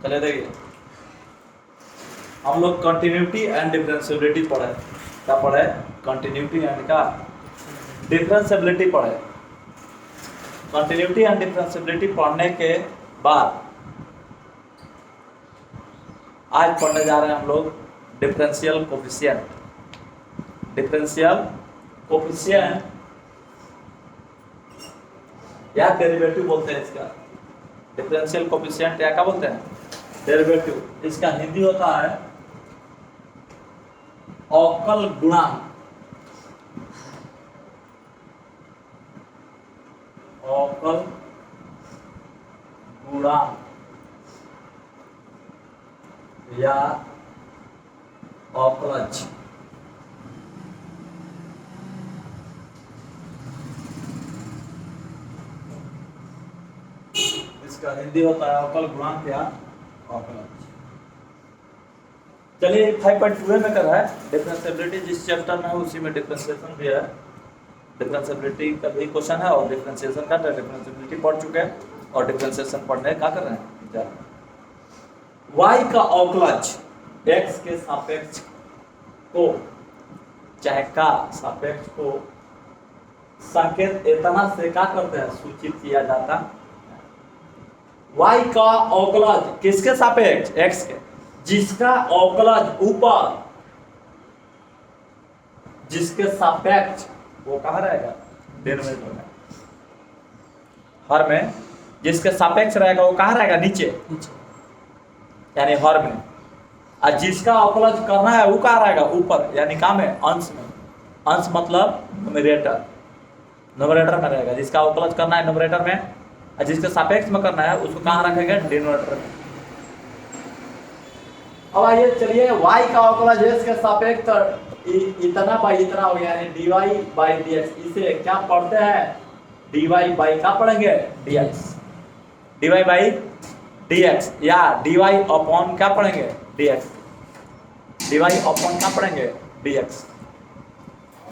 चले देखिए, हम लोग कंटिन्यूटी एंड डिफरेंशियबिलिटी पढ़े। क्या पढ़े? कंटिन्यूटी एंड का डिफरेंशियबिलिटी पढ़े। कंटिन्यूटी एंड डिफरेंशियबिलिटी पढ़ने के बाद आज पढ़ने जा रहे हैं हम लोग डिफरेंशियल कोफिशिएंट। डिफरेंशियल कोफिशिएंट या डेरिवेटिव बोलते हैं इसका। डिफरेंशियल कोफिशिएंट या क्या बोलते हैं? डेरिवेटिव। इसका हिंदी होता है अवकल गुणांक। अवकल गुणांक या अवकलज। इसका हिंदी होता है अवकल गुणांक या अवकलज। चलिए 5.2 में कर है डिफरेंशियबिलिटी। जिस चैप्टर में है उसी में डिफरेंशिएशन भी है। डिफरेंशियबिलिटी का भी क्वेश्चन है और डिफरेंशिएशन का। डिफरेंशियबिलिटी पढ़ चुके हैं और डिफरेंशिएशन पढ़ने का कर रहे हैं। y का अवकलज x के सापेक्ष को चाहे का सापेक्ष को संकेत इतना से क्या करते हैं? सूचित किया जाता। y का अवकलज किसके सापेक्ष? x के। जिसका अवकलज ऊपर जिसके सापेक्ष वो कहाँ रहेगा? डिनोमिनेटर में। हर में जिसके सापेक्ष रहेगा वो कहाँ रहेगा? नीचे यानी हर में। और जिसका अवकलज करना है वो कहाँ रहेगा? ऊपर यानी कहाँ में? अंश में। अंश मतलब न्यूमरेटर। न्यूमरेटर में रहेगा। जिसका अवकलज करना है न्यूमरेटर में और जिसके सापेक्ष में करना है उसको कहाँ रखेंगे? डिनोमिनेटर में। अब आइए चलिए y का अवकलज x के सापेक्ष इतना बाई इतना हो गया यानी dy बाई dx। इसे क्या पढ़ते हैं? dy बाई क्या पढ़ेंगे? dx। dy बाई dx या dy अपॉन क्या पढ़ेंगे? dx। dy अपॉन क्या पढ़ेंगे? dx।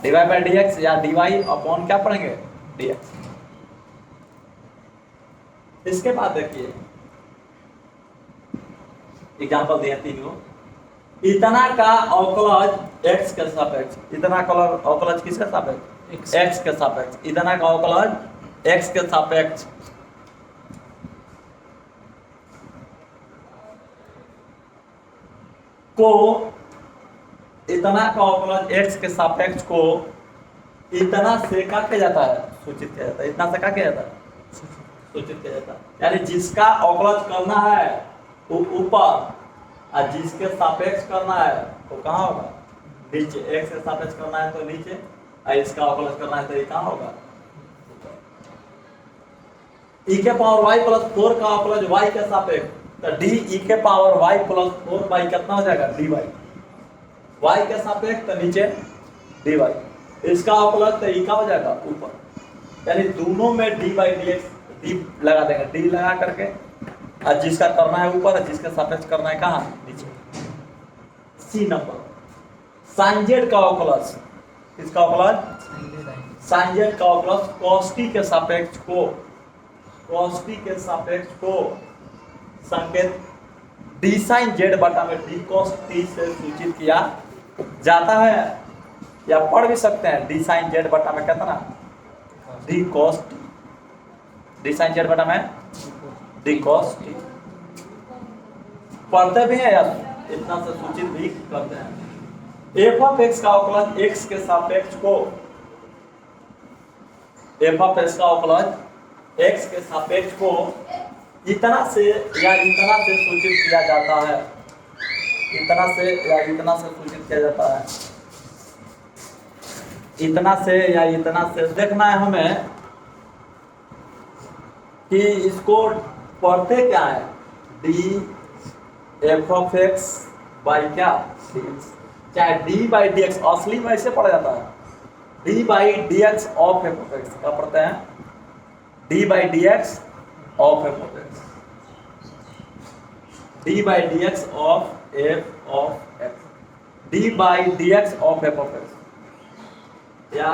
dy बाई dx या dy अपॉन क्या पढ़ेंगे? dx। इसके बाद देखिए एग्जांपल दिया 3 को। इतना का अवकलज x के सापेक्ष। इतना का अवकलज किसके सापेक्ष? x के सापेक्ष। इतना का अवकलज x के सापेक्ष को इतना का अवकलज x के सापेक्ष को इतना से क्या किया जाता है? सूचित किया जाता है। इतना से क्या किया जाता है? सूचित किया जाता है। यानी जिसका अवकलज करना है वो ऊपर और जिसके सापेक्ष करना है वो कहाँ होगा? नीचे। x के सापेक्ष करना है तो नीचे और इसका अवकलज करना है तो ये कहाँ होगा? e के पावर y प्लस 4 का अवकलज y के सापेक्ष तो d e के पावर y प्लस 4 बाई कितना हो जाएगा? dy। y के सापेक्ष तो नीचे dy। इसका अवकलज तो e का हो जाएगा ऊपर। यानी दोनों में d बाई dx d लगा देंगे। d लगा करके और जिसका करना है ऊपर और जिसका सापेक्ष करना है कहाँ? नीचे। सी नंबर साइन जेड का अवकलज। किसका अवकलज? साइन जेड का अवकलज cos t के सापेक्ष को संकेत d साइन जेड बटा में d cos t से सूचित किया जाता है। या पढ़ भी सकते हैं d साइन जेड बटा में कितना? d cos t। d sine Z बटा में d cos t पढ़ते भी हैं या इतना से सूचित भी करते हैं। f ऑफ x का अवकलज x के सापेक्ष को f ऑफ x का अवकलज x के सापेक्ष को इतना से या इतना से सूचित किया जाता है। इतना से या इतना से सूचित किया जाता है। इतना से या इतना से देखना है हमें कि इसको पढ़ते क्या है? d f of x by क्या? dx। चाहे d बाई dx असली में ऐसे पढ़ा जाता है d by dx of f of x। क्या पढ़ते हैं? d by dx of f of x। d by dx of f of x। d by dx of f of x या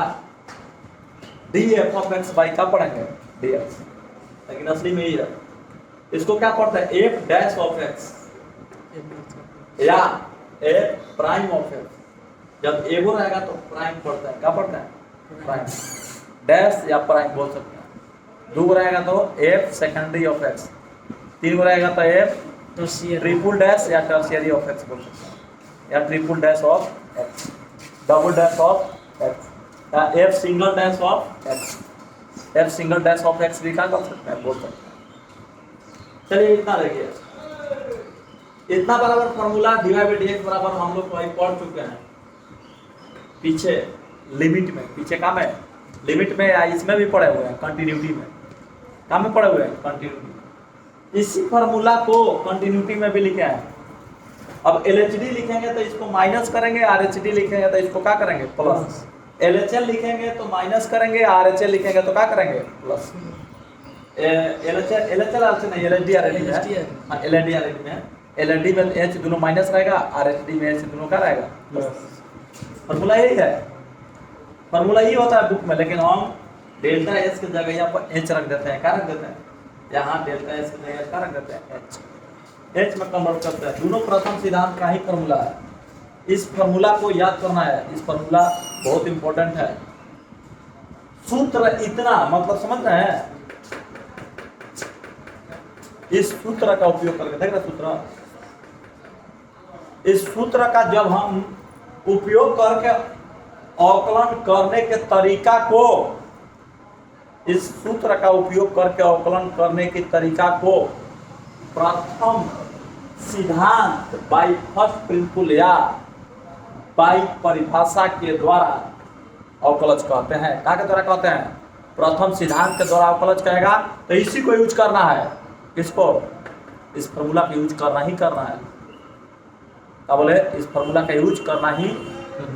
d f of x by क्या पढ़ेंगे? dx। लेकिन असली में यही है इसको क्या पढ़ते हैं, एफ डैश ऑफ एक्स या एफ प्राइम ऑफ एक्स। जब एगो रहेगा तो प्राइम पढ़ता है, क्या पढ़ता है, प्राइम डैश या प्राइम बोल सकते हैं। दो रहेगा तो एफ सेकेंडरी ऑफ एक्स, तीन रहेगा तो एफ ट्रिपल डैश या टर्शियरी ऑफ एक्स बोल सकते हैं, या triple dash of X, double dash of X, या F single dash of X, F single dash of X भी क्या कर सकते हैं, बोल सकते हैं। चलिए इतना देखिए, इतना बराबर फॉर्मूला dy बाई dx बराबर हम लोग वही पढ़ चुके हैं पीछे लिमिट में, पीछे काम है लिमिट में या इसमें भी पढ़े हुए हैं, कंटिन्यूटी में काम में पढ़े हुए हैं, कंटिन्यूटी। इसी फॉर्मूला को कंटिन्यूटी में भी लिखे हैं। अब LHD लिखेंगे तो इसको माइनस करेंगे, RHD लिखेंगे तो इसको क्या करेंगे, प्लस। LHL लिखेंगे तो माइनस करेंगे, RHL लिखेंगे तो क्या करेंगे, प्लस। LHL नहीं, LHD RHD में LHD में H दोनों माइनस रहेगा, RHD में H दोनों क्या रहेगा, प्लस। फॉर्मूला यही है, फॉर्मूला यही होता है बुक में, लेकिन हम डेल्टा एस की जगह यहाँ पर H रख देते हैं, क्या रख देते हैं, यहाँ डेल्टा एस की जगह क्या रख देते हैं, H में कन्वर्ट करते हैं। दोनों प्रथम सिद्धांत का ही फॉर्मूला है। इस फॉर्मूला को याद करना है, इस फॉर्मूला बहुत इंपॉर्टेंट है। सूत्र इतना मतलब समझ रहे हैं, इस सूत्र का उपयोग करके देख रहे सूत्र, इस सूत्र का जब हम उपयोग करके अवकलन करने के तरीका को, इस सूत्र का उपयोग करके अवकलन करने के तरीका को प्रथम सिद्धांत बाई फर्स्ट प्रिंसिपल या बाई परिभाषा के द्वारा अवकलज कहते हैं। क्या के द्वारा कहते हैं, प्रथम सिद्धांत के द्वारा अवकलज कहेगा तो इसी को यूज करना है, किसको, इस फॉर्मूला का यूज करना ही करना है। क्या बोले, इस फॉर्मूला का यूज करना ही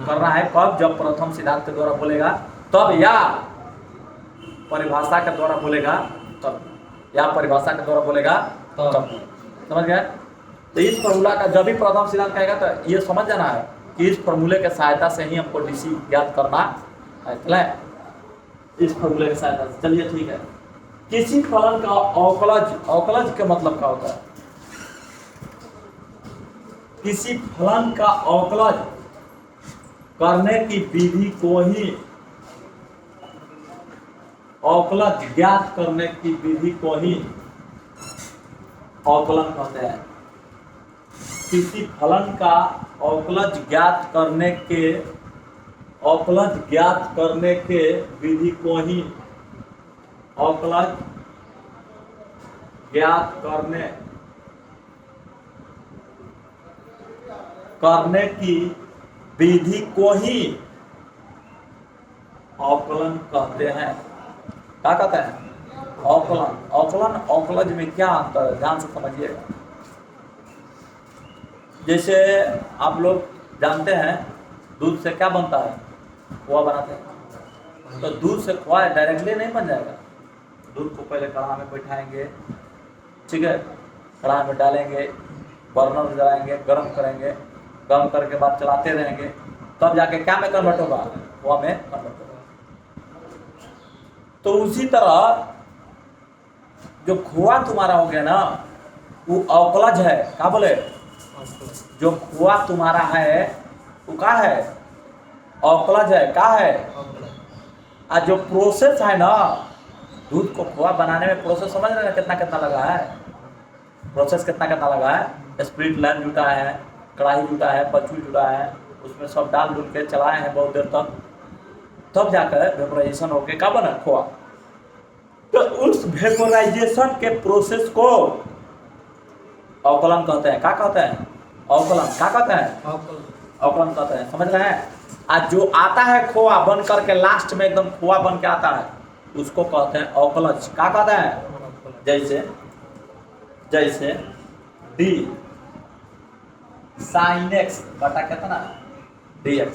करना है। कब, जब प्रथम सिद्धांत के द्वारा बोलेगा तब, या परिभाषा के द्वारा बोलेगा तब, या परिभाषा के द्वारा बोलेगा तब। समझ गए। तो इस फॉर्मूला का जब भी प्रथम सिद्धांत कहेगा तो ये समझ जाना है कि इस फॉर्मूले के सहायता से ही हमको डीसी ज्ञात करना है, इस फॉर्मूले की सहायता से। चलिए ठीक है। किसी फलन का अवकलज, अवकलज के मतलब क्या होता है, किसी फलन का अवकलज करने की विधि को ही, अवकलज ज्ञात करने की विधि को ही अवकलन कहते हैं। किसी फलन का अवकलज ज्ञात करने के, अवकलज ज्ञात करने के विधि को ही अवकलज ज्ञात करने की विधि को ही अवकलन कहते हैं। क्या कहते हैं, अवकलन। अवकलन अवकलज में क्या अंतर है, ध्यान से समझिएगा। जैसे आप लोग जानते हैं दूध से क्या बनता है, खोआ बनाते हैं। तो दूध से खोआ डायरेक्टली नहीं बन जाएगा। दूध को पहले कढ़ा में बैठाएंगे, ठीक है, कढ़ा में डालेंगे, बर्नर जलाएंगे, गर्म करेंगे, गर्म करके बाद चलाते रहेंगे, तब जाके क्या में कन्वर्ट होगा, खोआ में कन्वर्ट होगा। तो उसी तरह जो खोआ तुम्हारा हो गया ना, वो अवकलज है। क्या बोले, जो खोआ तुम्हारा है वो क्या है, अवकलज है। क्या है, और जो प्रोसेस है ना, दूध को खोआ बनाने में प्रोसेस समझ रहे हैं कितना कितना लगा है, प्रोसेस कितना कितना लगा है। स्प्रिट लैम्प जुटा है, कढ़ाई जुटा है, पचू जुटा है, उसमें सब डाल डूल के चलाए हैं बहुत देर तक, तब जाकर वेपोराइजेशन होके क्या बना, खोआ। तो उस वेपोराइजेशन के प्रोसेस को अवकलन कहते हैं। क्या कहते हैं, अवकलन। क्या कहते हैं, अवकलन कहते हैं। समझ रहे हैं। आज जो आता है खोआ बन करके, लास्ट में एकदम खोआ बन के आता है, उसको कहते हैं अवकलज। क्या कहते हैं, जैसे डी साइन एक्स बटा कितना dx,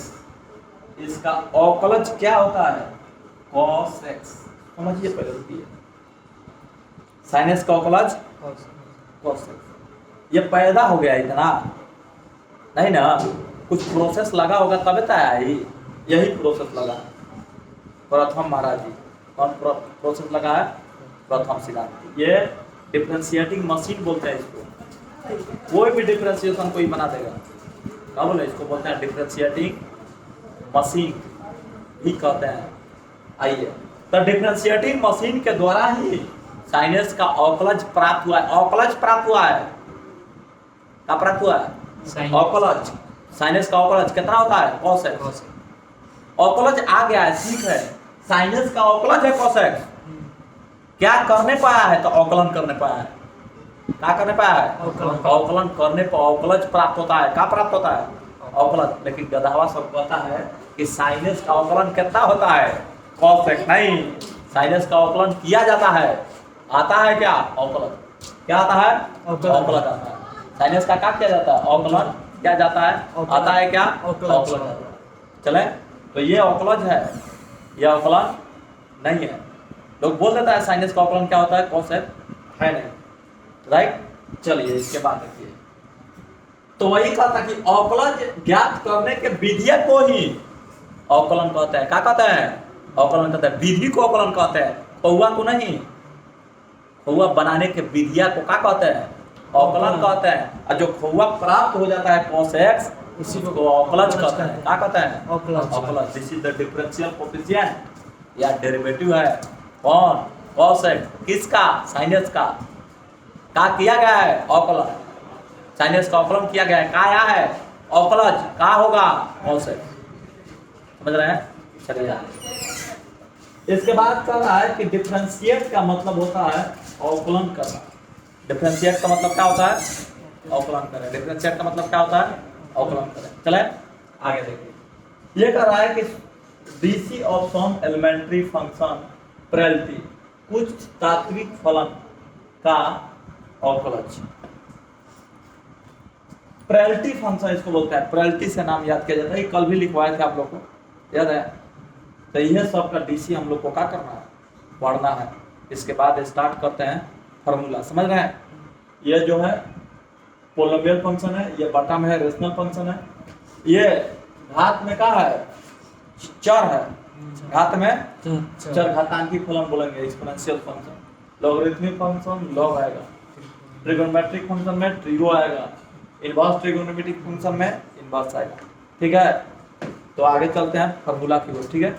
इसका अवकलज क्या होता है, cos x। समझिए पहले, रुकिए। साइन एक्स का अवकलज cos x। ये पैदा हो गया इतना नहीं ना, कुछ प्रोसेस लगा होगा तब तो आया ही। यही प्रोसेस लगा प्रथम महाराज जी। कौन प्रोसेस लगा है, प्रथम सिद्धांत। ये डिफरेंशिएटिंग मशीन बोलते हैं इसको। कोई भी डिफरेंशिएशन कोई बना देगा, क्या बोले इसको बोलते हैं डिफरेंशिएटिंग मशीन ही कहते हैं। आइए, तो डिफरेंशिएटिंग मशीन के द्वारा ही साइनस का अवकलज प्राप्त हुआ है। अवकलज प्राप्त हुआ है, क्या प्राप्त हुआ है? अवकलज। साइनस का अवकलज कितना होता है? cos x। अवकलज आ गया है, ठीक है। साइनस का अवकलज है cos x। क्या करने पाया है? तो अवकलन करने पाया है। क्या करने पाया है? अवकलन करने पर अवकलज प्राप्त होता है। क्या प्राप्त होता है? अवकलज। लेकिन गधावा सब कहता है कि साइनस का अवकलन कितना होता है? cos x। नहीं, साइनस का अवकलन किया जाता है। आता है क्या? अवकलज। क्या आता है? अवकलज आता है। साइनस का क्या किया जाता है? अवकलन किया जाता है। आता है क्या? अवकलज। चले, तो ये अवकलज है, यह अवकलन नहीं है। लोग बोल देता है साइनस का अवकलन क्या होता है? cos x है नहीं, राइट। चलिए इसके बाद देखिए, तो वही कहता कि अवकलज ज्ञात करने के विधि को ही अवकलन कहते हैं। क्या कहते हैं? अवकलन कहते हैं। विधि को अवकलन कहते हैं, कौआ को नहीं। कौआ बनाने के विधिया को क्या कहते हैं? अवकलन कहते हैं। और जो कौआ प्राप्त हो जाता है cos x, इसी को अवकलज कहते हैं। क्या कहते हैं? अवकलज। This is the differential coefficient या डेरिवेटिव है कौन? cos x। किसका? साइनस का। क्या किया गया है? अवकलन। साइनस का अवकलन किया गया है, क्या आया है? अवकलज। क्या होगा? cos x। समझ रहे हैं? चलिए, इसके बाद कर रहा है कि डिफरेंशिएट का मतलब होता है अवकलन करना। डिफरेंशिएट का मतलब क्या होता है? अवकलन करें। डिफरेंशिएट का मतलब क्या होता है? अवकलन करें। चले आगे देखिए, ये कह रहा है कि DC of some elementary function प्रेलटी, कुछ तात्विक फलन का अवकलज। प्रेलटी फंक्शन इसको बोलते हैं। प्रेलटी से नाम याद किया जाता है, कल भी लिखवाए थे आप लोग को, याद है? तो यह सब का डीसी हम लोग को क्या करना है? पढ़ना है। इसके बाद स्टार्ट करते हैं फॉर्मूला। समझ रहे हैं? ये जो है पोलिनोमियल फंक्शन है, ये बटा में है रेशनल फंक्शन है, ये घात में क्या है? चर है। घात में चर, घातांकी फलन बोलेंगे, exponential function. Logarithmic function log आएगा, ट्रिगोनोमेट्रिक फंक्शन में ट्रिगो आएगा, इनवर्स ट्रिगोनोमेट्रिक फंक्शन में इनवर्स आएगा। ठीक है, तो आगे चलते हैं फॉर्मूला की ओर। ठीक है।